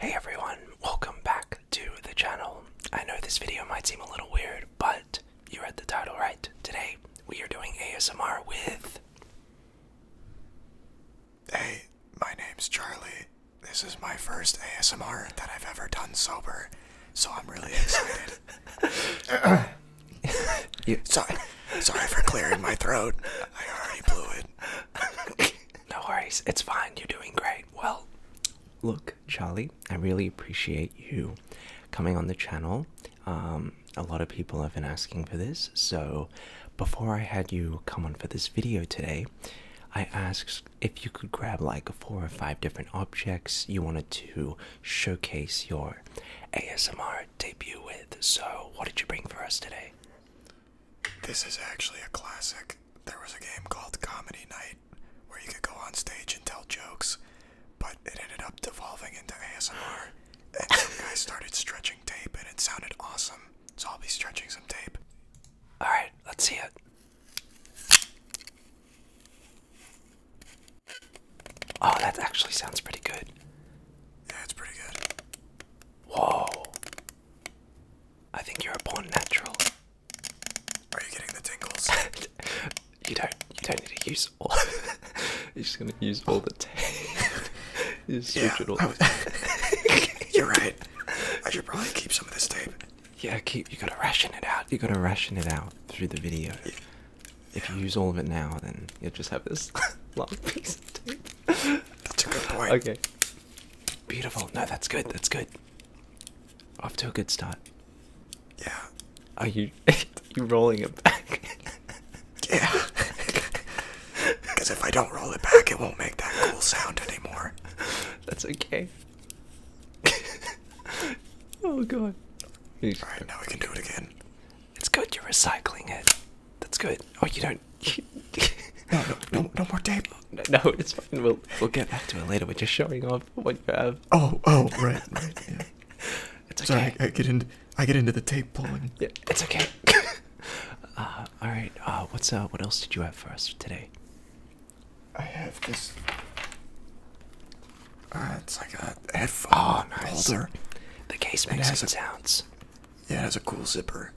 Hey everyone, welcome back to the channel. I know this video might seem a little weird, but you read the title right. Today, we are doing ASMR with... Hey, my name's Charlie. This is my first ASMR that I've ever done sober, so I'm really excited. Sorry for clearing my throat. I already blew it. No worries, it's fine, you're doing great. Well, look, Charlie, I really appreciate you coming on the channel. A lot of people have been asking for this, so before I had you come on for this video today, I asked if you could grab like 4 or 5 different objects you wanted to showcase your ASMR debut with. So, what did you bring for us today? This is actually a classic. There was a game called Comedy Night where you could go on stage and tell jokes, but it ended up devolving into ASMR. And some guys started stretching tape and it sounded awesome. So I'll be stretching some tape. Alright, let's see it. Oh, that actually sounds pretty good. Yeah, it's pretty good. Whoa. I think you're a born natural. Are you getting the tingles? You don't need to use all. You're just gonna use all the tape. You just switch it all. You're right. I should probably keep some of this tape. Yeah, you gotta ration it out. You gotta ration it out through the video. If you use all of it now, then you'll just have this long piece of tape. That's a good point. Okay. Beautiful. No, that's good. That's good. Off to a good start. Yeah. Are you rolling it back? Yeah. Because if I don't roll it back, it won't make that cool sound anymore. That's okay. Oh god. Alright, now we can do it again. It's good you're recycling it. That's good. Oh, you don't... No more tape. No, it's fine. We'll get back to it later. We're just showing off what you have. Oh, right, yeah. It's okay. Sorry, I get into the tape pulling. Yeah, it's okay. Alright, what else did you have for us today? I have this. It's like a headphone holder. The case makes some sounds. Yeah, it has a cool zipper.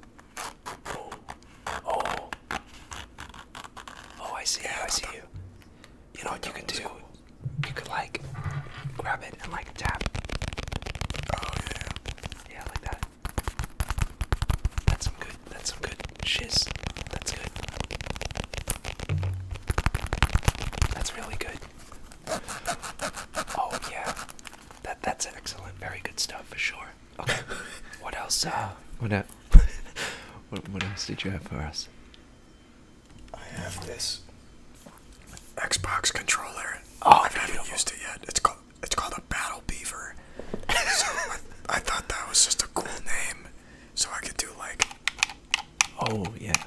Oh, I see you. You know what you could do? Cool. You could like grab it and like tap. Oh yeah. Yeah, like that. That's some good shiz. That's good. That's really good. Oh yeah. That's excellent. Very good stuff for sure. Okay. What else? What else did you have for us? I have this Xbox controller. Oh, I haven't used it yet. It's called a Battle Beaver. So I thought that was just a cool name, so I could do like. Oh yeah,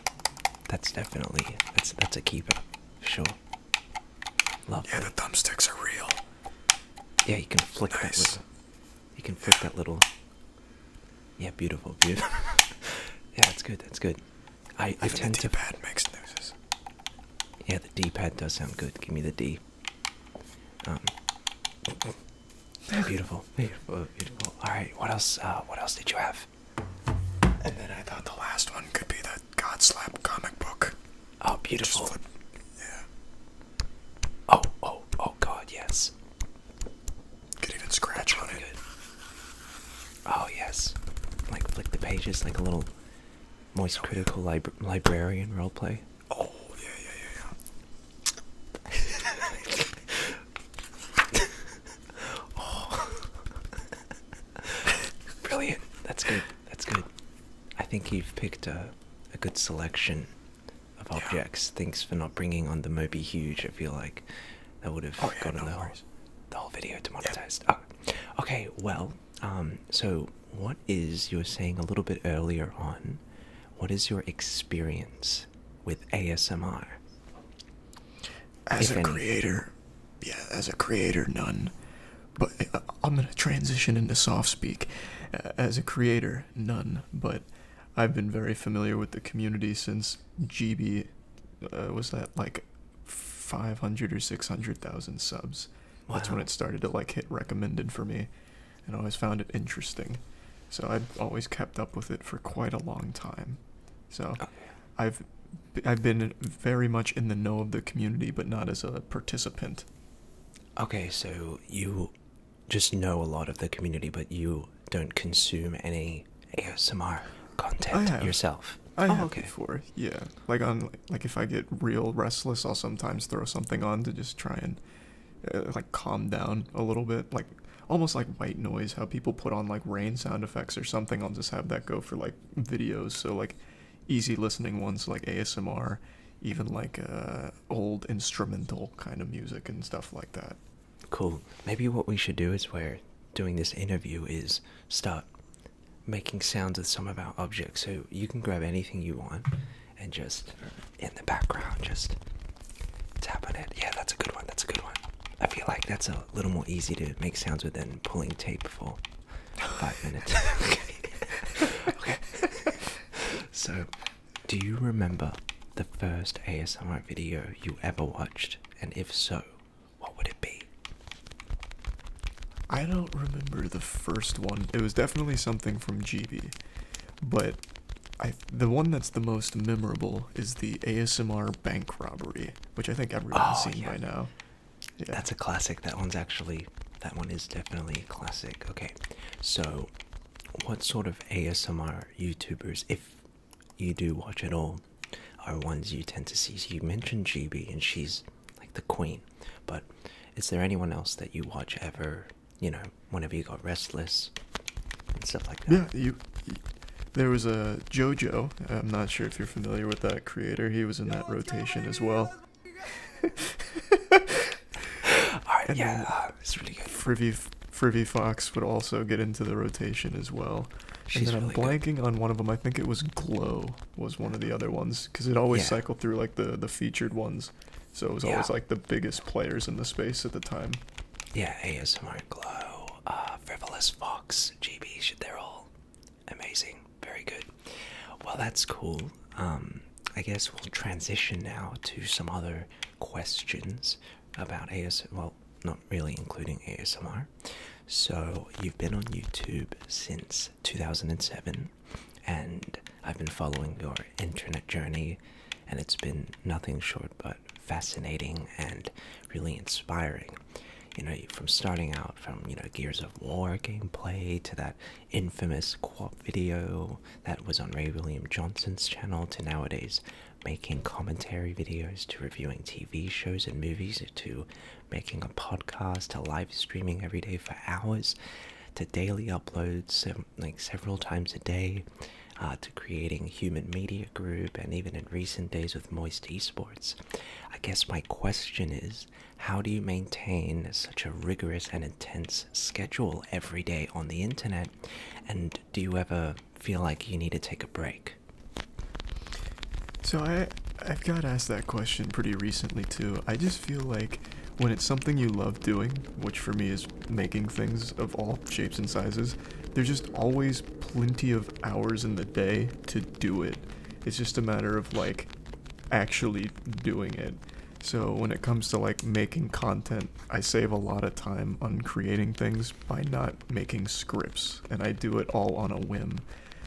that's definitely that's a keeper, for sure. Love. Yeah, the thumbsticks are real. Yeah, you can flick that little. You can flick that little. Yeah, beautiful. Yeah, that's good. That's good. I tend to. The D-pad makes noises. Yeah, the D-pad does sound good. Give me the D. Beautiful. All right, what else? What else did you have? And then I thought the last one could be the Godslap comic book. Oh, beautiful. Yeah. Oh, God, yes. Could even scratch on it. Good. Oh, yes. Like flick the pages like a little moist critical librarian roleplay. Oh, yeah. Brilliant. That's good. I think you've picked a good selection of objects. Thanks for not bringing on the Moby Huge. I feel like that would have gotten the whole video demonetized. Yeah. Oh. Okay, well, so what is, you were saying a little bit earlier on, what is your experience with ASMR? As a creator, none. But I'm going to transition into soft speak. As a creator, none. But I've been very familiar with the community since GB was that like 500 or 600,000 subs. Wow. That's when it started to like hit recommended for me. and I always found it interesting. So I've always kept up with it for quite a long time. So Okay. I've I've been very much in the know of the community, but not as a participant. Okay, so you just know a lot of the community, but you don't consume any ASMR I content have. yourself. I Oh, have okay. before, yeah. Like if I get real restless, I'll sometimes throw something on to just try and like calm down a little bit, like almost like white noise. How people put on like rain sound effects or something. I'll just have that go for like videos. So like easy listening ones like ASMR, even like old instrumental kind of music and stuff like that. Cool. Maybe what we should do is we're doing this interview is start making sounds with some of our objects. So you can grab anything you want and just in the background just tap on it. Yeah, that's a good one. That's a good one. I feel like that's a little more easy to make sounds with than pulling tape for 5 minutes. Okay. So, do you remember the first ASMR video you ever watched? And if so, what would it be? I don't remember the first one. It was definitely something from GB, but the one that's the most memorable is the ASMR bank robbery, which I think everyone's Oh, seen yeah. by now. Yeah. That's a classic. That one is definitely a classic. Okay, so what sort of ASMR YouTubers, if you do watch at all, are ones you tend to see? So you mentioned GB, and she's like the queen, but is there anyone else that you watch ever, whenever you got restless and stuff like that? Yeah, there was a JoJo. I'm not sure if you're familiar with that creator. He was in that rotation as well. Alright, And yeah, then it's really good. Frivy Fox would also get into the rotation as well. She's And then really I'm good. blanking on one of them. I think it was Glow was one of the other ones because it always Yeah. cycled through like the featured ones. So it was always Yeah. like the biggest players in the space at the time. Yeah, ASMR Glow, Frivolous Fox, GB, they're all amazing. Very good. Well, that's cool. I guess we'll transition now to some other questions about ASMR. Well, not really including ASMR. So, you've been on YouTube since 2007, and I've been following your internet journey, and it's been nothing short but fascinating and really inspiring. From starting out from, Gears of War gameplay to that infamous co-op video that was on Ray William Johnson's channel to nowadays making commentary videos to reviewing TV shows and movies to making a podcast to live streaming every day for hours to daily uploads like several times a day to creating Human Media Group and even in recent days with Moist Esports. I guess my question is, how do you maintain such a rigorous and intense schedule every day on the internet? And do you ever feel like you need to take a break? So I've got asked that question pretty recently too. I just feel like when it's something you love doing, which for me is making things of all shapes and sizes, there's just always plenty of hours in the day to do it. It's just a matter of like actually doing it. So when it comes to like making content, I save a lot of time on creating things by not making scripts, and I do it all on a whim.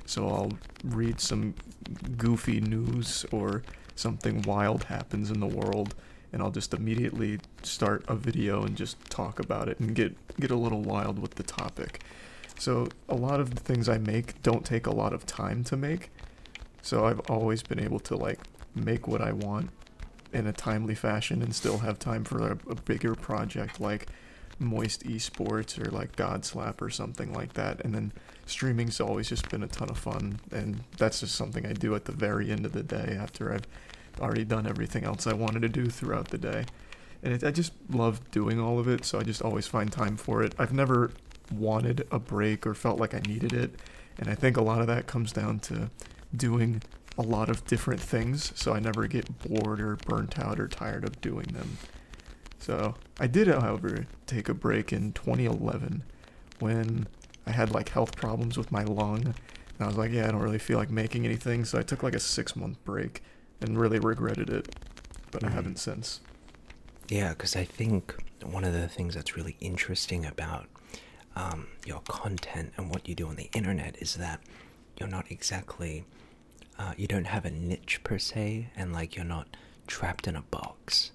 So I'll read some goofy news or something wild happens in the world, and I'll just immediately start a video and just talk about it and get a little wild with the topic. So a lot of the things I make don't take a lot of time to make. So I've always been able to like make what I want in a timely fashion and still have time for a bigger project like Moist Esports or like Godslap or something like that. And then streaming's always just been a ton of fun, and that's just something I do at the very end of the day after I've already done everything else I wanted to do throughout the day. And I just love doing all of it, so I just always find time for it. I've never wanted a break or felt like I needed it, and I think a lot of that comes down to doing a lot of different things, so I never get bored or burnt out or tired of doing them. So I did, however, take a break in 2011 when I had like health problems with my lung, and I was like, yeah, I don't really feel like making anything, so I took like a 6-month break and really regretted it, but I haven't since. Yeah, because I think one of the things that's really interesting about your content and what you do on the internet is that you're not exactly, you don't have a niche per se, and like you're not trapped in a box.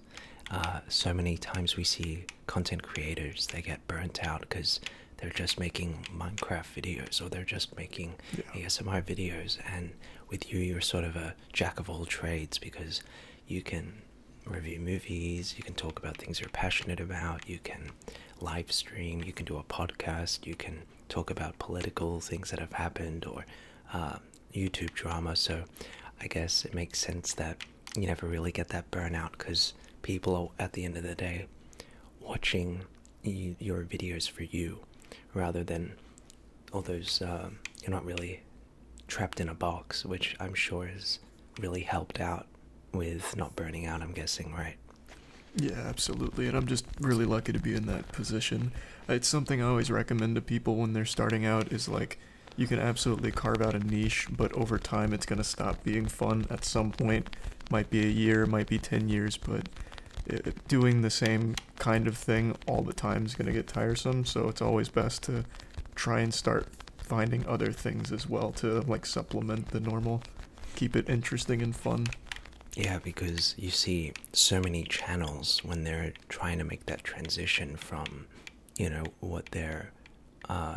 So many times we see content creators, they get burnt out because they're just making Minecraft videos, or they're just making ASMR videos, and with you, you're sort of a jack of all trades because you can review movies, you can talk about things you're passionate about, you can live stream, you can do a podcast, you can talk about political things that have happened, or YouTube drama. So I guess it makes sense that you never really get that burnout because people are, at the end of the day, watching your videos for you rather than all those, you're not really trapped in a box, which I'm sure has really helped out with not burning out, I'm guessing, right? Yeah, absolutely. And I'm just really lucky to be in that position. It's something I always recommend to people when they're starting out is like, you can absolutely carve out a niche, but over time it's going to stop being fun at some point. Might be a year, might be 10 years, but doing the same kind of thing all the time is going to get tiresome. So it's always best to try and start finding other things as well to like supplement the normal, keep it interesting and fun. Yeah, because you see so many channels when they're trying to make that transition from, you know, what their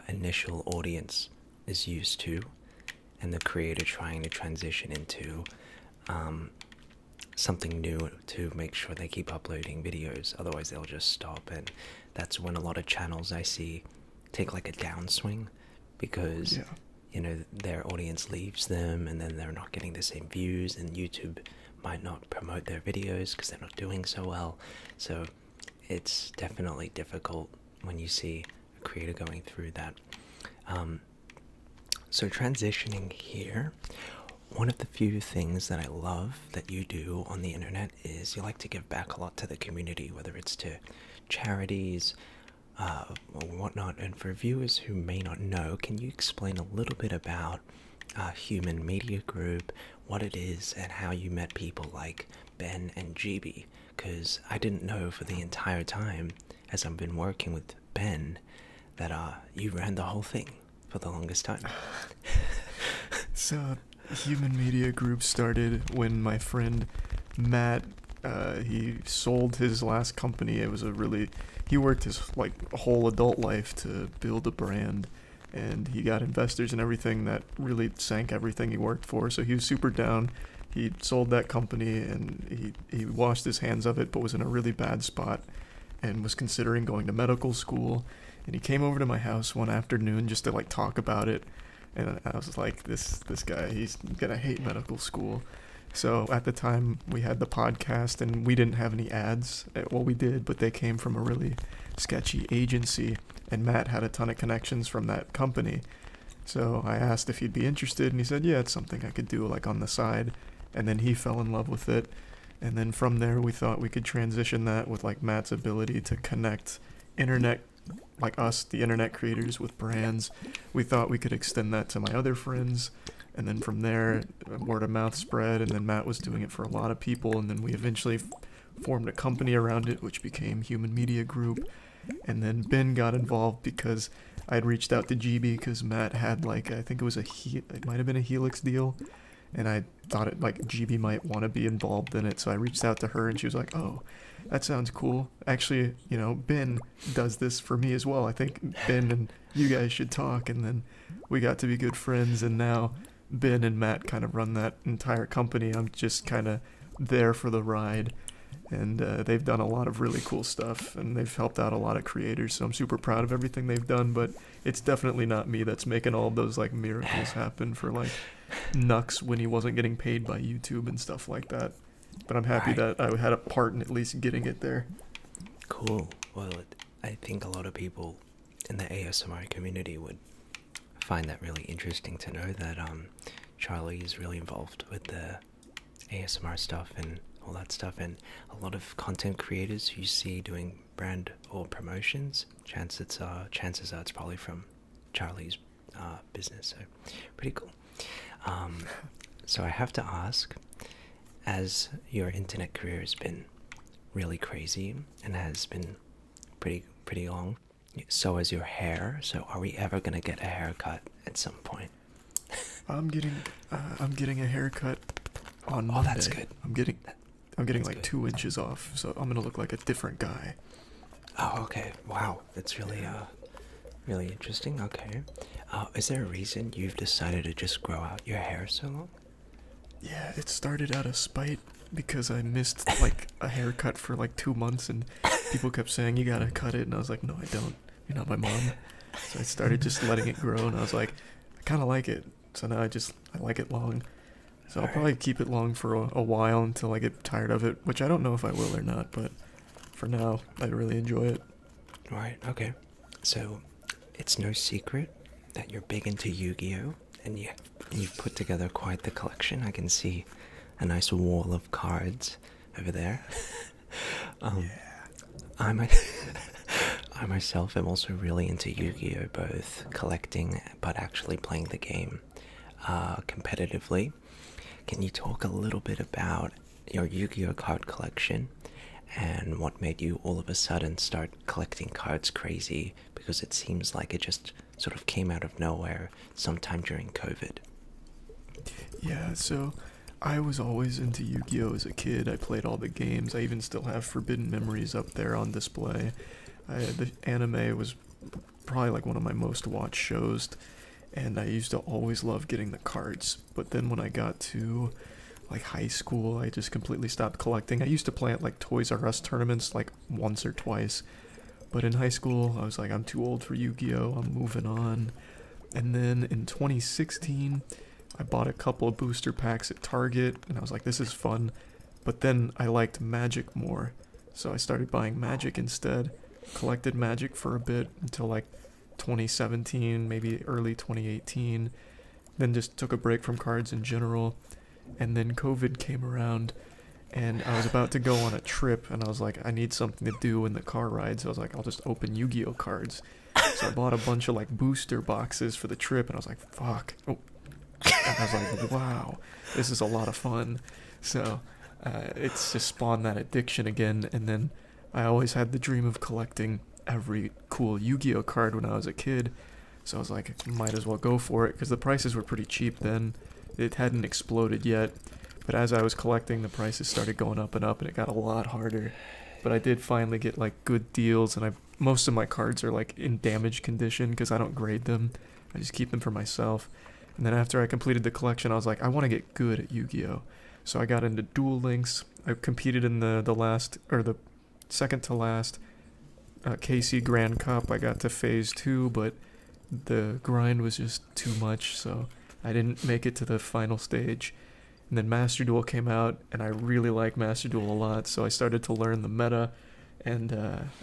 initial audience is used to, and the creator trying to transition into something new to make sure they keep uploading videos. Otherwise, they'll just stop, and that's when a lot of channels I see take like a downswing because, you know, their audience leaves them, and then they're not getting the same views, and YouTube might not promote their videos because they're not doing so well. So it's definitely difficult when you see a creator going through that. So transitioning here, one of the few things that I love that you do on the internet is you like to give back a lot to the community, whether it's to charities or whatnot. And for viewers who may not know, can you explain a little bit about Human Media Group, what it is, and how you met people like Ben and GB? Because I didn't know for the entire time, as I've been working with Ben, that you ran the whole thing for the longest time. So, Human Media Group started when my friend Matt, he sold his last company. It was he worked his like whole adult life to build a brand, and he got investors and everything that really sank everything he worked for. So he was super down. He sold that company, and he washed his hands of it, but was in a really bad spot and was considering going to medical school. And he came over to my house one afternoon just to like talk about it. And I was like, this guy, he's gonna hate medical school. So at the time we had the podcast, and we didn't have any ads. Well, we did, but they came from a really sketchy agency, and Matt had a ton of connections from that company. So I asked if he'd be interested, and he said, yeah, it's something I could do like on the side. And then he fell in love with it. And then from there we thought we could transition that with like Matt's ability to connect internet, like us, the internet creators, with brands. We thought we could extend that to my other friends, and then from there word of mouth spread, and then Matt was doing it for a lot of people, and then we eventually formed a company around it, which became Human Media Group. And then Ben got involved because I had reached out to GB because Matt had like, I think it was it might have been a Helix deal, and I thought it like GB might want to be involved in it. So I reached out to her, and she was like, oh, that sounds cool. Actually, you know, Ben does this for me as well. I think Ben and you guys should talk. And then we got to be good friends, and now Ben and Matt kind of run that entire company. I'm just kind of there for the ride. And they've done a lot of really cool stuff, and they've helped out a lot of creators. So I'm super proud of everything they've done, but it's definitely not me that's making all of those like miracles happen for like Nux when he wasn't getting paid by YouTube and stuff like that. But I'm happy that I had a part in at least getting it there. Cool. Well, I think a lot of people in the ASMR community would find that really interesting to know that Charlie is really involved with the ASMR stuff and all that stuff, and a lot of content creators who you see doing brand or promotions, chances are it's probably from Charlie's business. So pretty cool. So I have to ask, as your internet career has been really crazy and has been pretty long, So is your hair. So are we ever gonna get a haircut at some point? I'm getting a haircut on Oh, Monday. that's good. I'm getting That's like good. 2 inches off, so I'm gonna look like a different guy. Oh, okay. Wow, that's really really interesting. Okay. Is there a reason you've decided to just grow out your hair so long? Yeah, it started out of spite because I missed like a haircut for like 2 months, and people kept saying you gotta cut it, and I was like, no, I don't. You're not my mom. So I started just letting it grow, and I was like, I kind of like it. So now I like it long. So I'll probably keep it long for a while until I get tired of it, which I don't know if I will or not, but for now, I really enjoy it. Right. Okay. So it's no secret that you're big into Yu-Gi-Oh, and you've put together quite the collection. I can see a nice wall of cards over there. I might. I myself am also really into Yu-Gi-Oh, both collecting but actually playing the game competitively. Can you talk a little bit about your Yu-Gi-Oh card collection and what made you all of a sudden start collecting cards crazy? Because it seems like it just sort of came out of nowhere sometime during COVID. Yeah, so I was always into Yu-Gi-Oh as a kid. I played all the games. I even still have Forbidden Memories up there on display. The anime was probably like one of my most watched shows, and I used to always love getting the cards. But then when I got to like high school, I just completely stopped collecting. I used to play at like Toys R Us tournaments like once or twice, but in high school I was like, I'm too old for Yu-Gi-Oh, I'm moving on. And then in 2016 I bought a couple of booster packs at Target, and I was like, this is fun. But then I liked Magic more, so I started buying Magic instead. Collected Magic for a bit until like 2017, maybe early 2018. Then just took a break from cards in general. And then COVID came around, and I was about to go on a trip, and I was like, I need something to do in the car ride. So I was like, I'll just open Yu-Gi-Oh cards. So I bought a bunch of like booster boxes for the trip, and I was like, fuck. Oh. And I was like, wow, this is a lot of fun. So it's just spawned that addiction again. And then I always had the dream of collecting every cool Yu-Gi-Oh card when I was a kid. So I was like, might as well go for it, because the prices were pretty cheap then. It hadn't exploded yet. But as I was collecting, the prices started going up, and it got a lot harder. But I did finally get like good deals, and most of my cards are like in damaged condition because I don't grade them. I just keep them for myself. And then after I completed the collection, I was like, I want to get good at Yu-Gi-Oh! So I got into Duel Links. I competed in the second to last KC Grand Cup. I got to phase 2, but the grind was just too much, so I didn't make it to the final stage. And then Master Duel came out, and I really like Master Duel a lot, so I started to learn the meta, and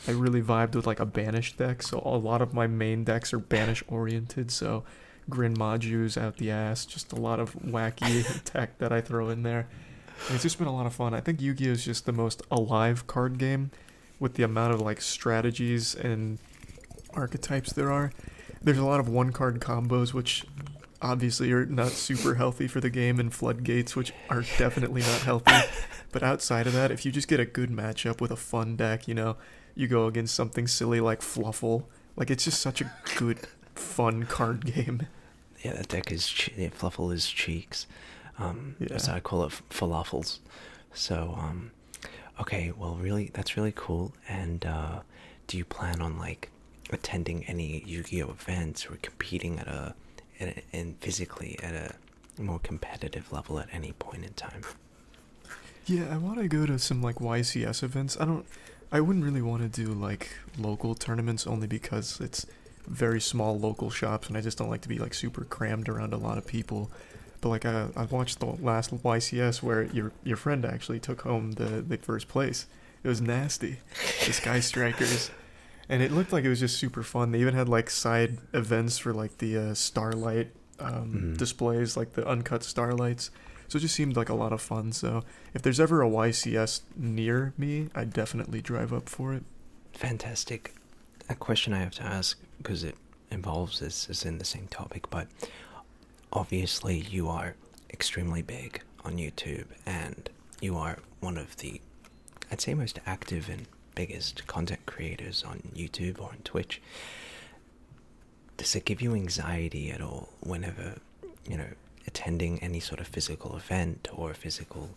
I really vibed with like a Banish deck, so a lot of my main decks are Banish oriented, so Grin Maju's out the ass, just a lot of wacky tech that I throw in there. And it's just been a lot of fun. I think Yu-Gi-Oh is just the most alive card game with the amount of like strategies and archetypes there are. There's a lot of one card combos, which obviously are not super healthy for the game, and floodgates, which are definitely not healthy. But outside of that, if you just get a good matchup with a fun deck, you go against something silly like Fluffle. Like, it's just such a good, fun card game. Yeah, that deck is Fluffle is cheeks. Yeah. So I call it falafels. So, okay, well, really, that's really cool. And do you plan on like attending any Yu-Gi-Oh events or competing and physically at a more competitive level at any point in time? Yeah, I want to go to some like YCS events. I wouldn't really want to do like local tournaments, only because it's very small local shops, and I just don't like to be like super crammed around a lot of people. But like I watched the last YCS where your friend actually took home the first place. It was nasty, the Sky Strikers, and it looked like it was just super fun. They even had like side events for like the Starlight displays, like the uncut Starlights. So it just seemed like a lot of fun. So if there's ever a YCS near me, I'd definitely drive up for it. Fantastic. A question I have to ask, because it involves this, is in the same topic, but obviously you are extremely big on YouTube, and you are one of the, I'd say, most active and biggest content creators on YouTube or on Twitch. Does it give you anxiety at all whenever, attending any sort of physical event or physical,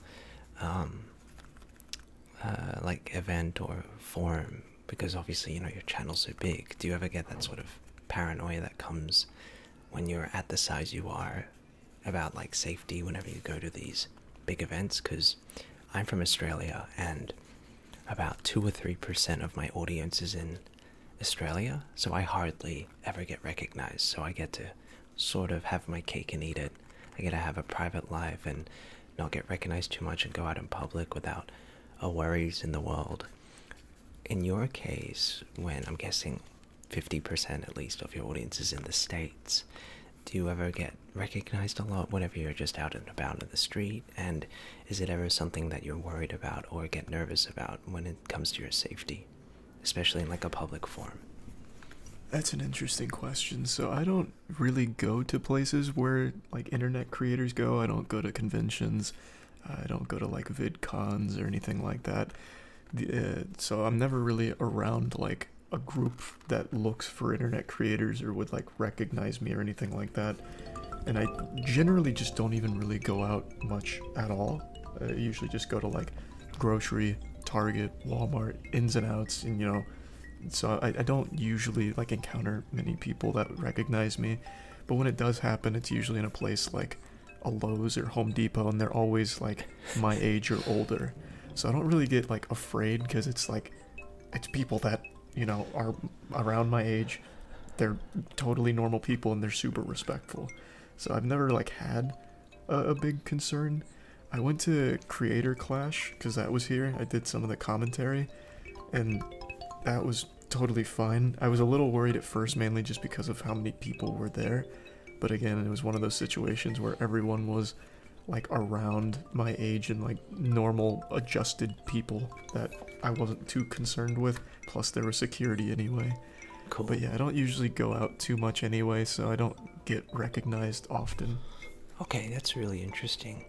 event or forum? Because obviously, your channel's so big. Do you ever get that sort of paranoia that comes when you're at the size you are about like safety whenever you go to these big events? Because I'm from Australia, and about 2 or 3% of my audience is in Australia, so I hardly ever get recognized. So I get to sort of have my cake and eat it. I get to have a private life and not get recognized too much and go out in public without a worries in the world. In your case, when I'm guessing 50% at least of your audience is in the States, do you ever get recognized a lot whenever you're just out and about in the street? And is it ever something that you're worried about or get nervous about when it comes to your safety, especially in like a public forum? That's an interesting question. So I don't really go to places where like internet creators go. I don't go to conventions. I don't go to like VidCons or anything like that. So I'm never really around like a group that looks for internet creators or would like recognize me or anything like that. And I generally just don't even really go out much at all. I usually just go to like grocery, Target, Walmart, ins and outs, and so I don't usually like encounter many people that recognize me. But when it does happen, it's usually in a place like a Lowe's or Home Depot, and they're always like my age or older. So I don't really get like afraid, because it's like it's people that are around my age. They're totally normal people and they're super respectful. So I've never like had a big concern. I went to Creator Clash because that was here. I did some of the commentary and that was totally fine. I was a little worried at first, mainly just because of how many people were there. But again, it was one of those situations where everyone was like around my age and like normal adjusted people that I wasn't too concerned with. Plus there was security anyway. Cool. But yeah, I don't usually go out too much anyway, so I don't get recognized often. Okay, that's really interesting.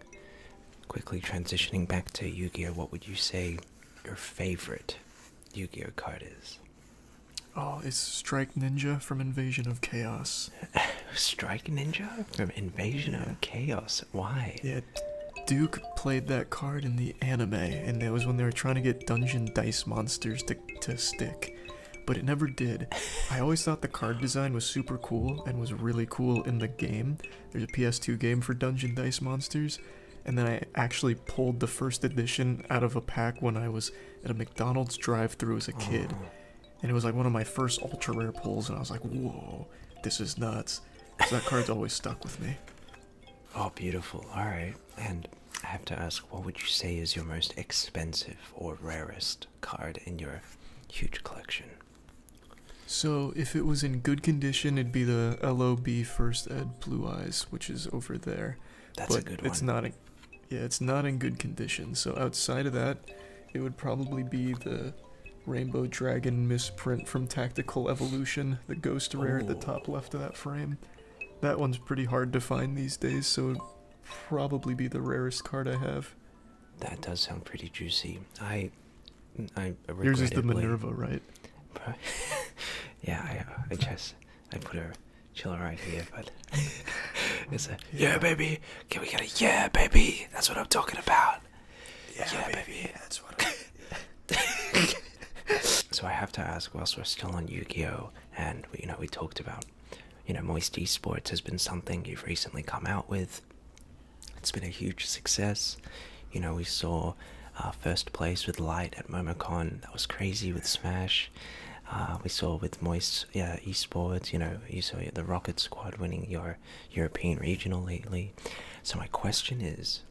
Quickly transitioning back to Yu-Gi-Oh, what would you say your favorite Yu-Gi-Oh card is? Oh, it's Strike Ninja from Invasion of Chaos. Strike Ninja from Invasion of Chaos? Why? Yeah, Duke played that card in the anime, and that was when they were trying to get Dungeon Dice Monsters to stick. But it never did. I always thought the card design was super cool and was really cool in the game. There's a PS2 game for Dungeon Dice Monsters, and then I actually pulled the first edition out of a pack when I was at a McDonald's drive-thru as a kid. And it was like one of my first ultra rare pulls, and I was like, whoa, this is nuts. So that card's always stuck with me. Oh, beautiful. Alright. And I have to ask, what would you say is your most expensive or rarest card in your huge collection? So if it was in good condition, it'd be the LOB First Ed Blue Eyes, which is over there. That's a good one. It's not it's not in good condition. So outside of that, it would probably be the Rainbow Dragon misprint from Tactical Evolution, the ghost rare at the top left of that frame. That one's pretty hard to find these days, so it'd probably be the rarest card I have. That does sound pretty juicy. I Yours is the regrettably- Minerva, right? Yeah, I put a chiller right here, but it's a yeah, baby. Can we get a yeah, baby? That's what I'm talking about. Yeah, baby. That's what So I have to ask, whilst we're still on Yu-Gi-Oh, and we talked about, Moist Esports has been something you've recently come out with. It's been a huge success. We saw first place with Light at MomoCon. That was crazy with Smash. We saw with Moist Esports, you saw the Rocket Squad winning your European regional lately. So my question is,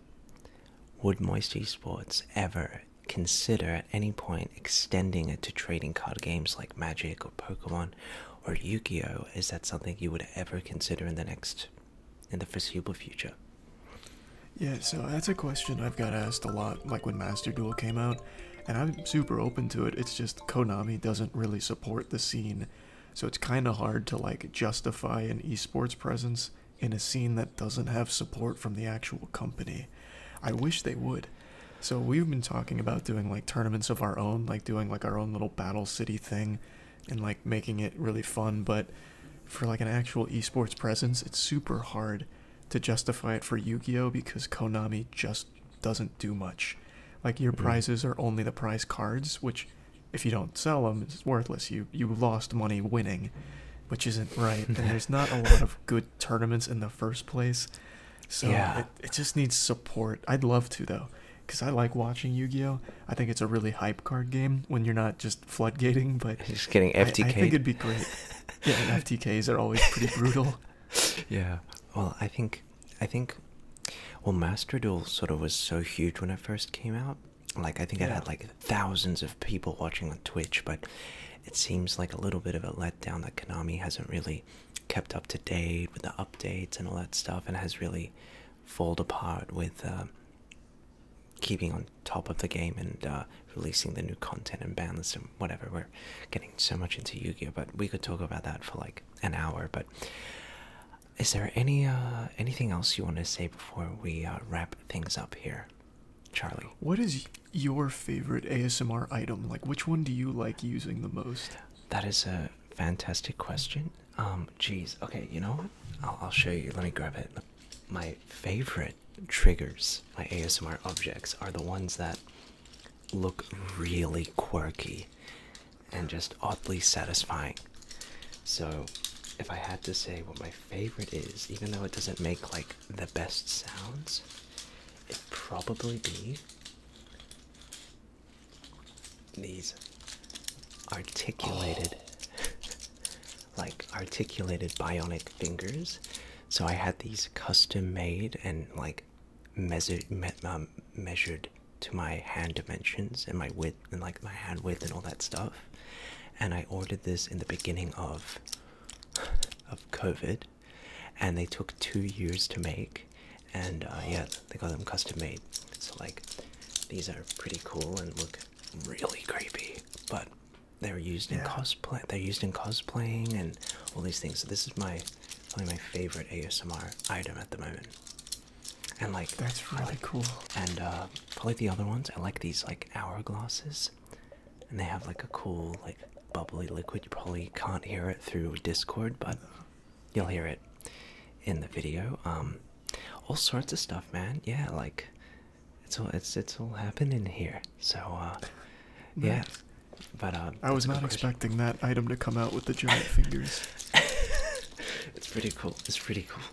would Moist Esports ever consider at any point extending it to trading card games like Magic or Pokemon or Yu-Gi-Oh? Is that something you would ever consider in the foreseeable future? Yeah, so that's a question I've got asked a lot, like when Master Duel came out, and I'm super open to it. It's just Konami doesn't really support the scene, so it's kind of hard to like justify an esports presence in a scene that doesn't have support from the actual company. I wish they would. So we've been talking about doing like tournaments of our own, like doing like our own little Battle City thing and like making it really fun, but for like an actual esports presence, it's super hard to justify it for Yu-Gi-Oh because Konami just doesn't do much. Like your prizes are only the prize cards, which if you don't sell them, it's worthless. You lost money winning, which isn't right. And there's not a lot of good tournaments in the first place. So Yeah. it just needs support. I'd love to though, because I like watching Yu-Gi-Oh. I think it's a really hype card game when you're not just floodgating, but Just getting FTK. I think it'd be great. Yeah, and FTKs are always pretty brutal. Yeah. Well, I think, well, Master Duel sort of was so huge when it first came out. Like, I think it Yeah. had like thousands of people watching on Twitch, but it seems like a little bit of a letdown that Konami hasn't really kept up to date with the updates and all that stuff, and has really fallen apart with keeping on top of the game and releasing the new content and ban lists and whatever. We're getting so much into Yu-Gi-Oh, but we could talk about that for like an hour. But is there anything else you want to say before we wrap things up here, Charlie? What is your favorite ASMR item? Like, which one do you like using the most? That is a fantastic question. Geez. Okay, you know what? I'll show you. Let me grab it. My favorite triggers, my ASMR objects, are the ones that look really quirky and just oddly satisfying. So, if I had to say what my favorite is, even though it doesn't make like the best sounds, it'd probably be these articulated articulated bionic fingers. So I had these custom made and like measured to my hand dimensions and my width and like my hand width and all that stuff. And I ordered this in the beginning of COVID, and they took 2 years to make. And yeah, they got them custom made. So like, these are pretty cool and look really creepy, but they're used in cosplay. They're used in cosplaying and all these things. So this is probably my favorite ASMR item at the moment. And like, That's really cool. and probably the other ones, I like these like hourglasses, and they have like a cool like bubbly liquid. You probably can't hear it through Discord, but you'll hear it in the video. All sorts of stuff, man. Yeah, like it's all happening here. So yeah. Nice. But I was not expecting that item to come out with the giant fingers. It's pretty cool. It's pretty cool.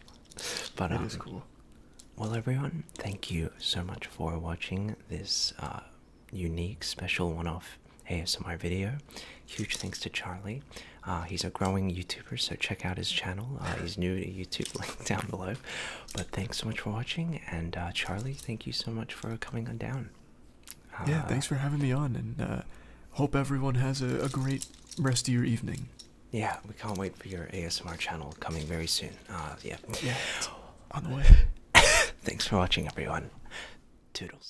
But It is cool. well, everyone, thank you so much for watching this unique, special one-off ASMR video. Huge thanks to Charlie. He's a growing YouTuber, so check out his channel. He's new to YouTube, link down below. But thanks so much for watching, and Charlie, thank you so much for coming on down. Yeah, thanks for having me on, and hope everyone has a great rest of your evening. Yeah, we can't wait for your ASMR channel coming very soon. Yeah. Yeah, it's on the way. Thanks for watching, everyone. Toodles.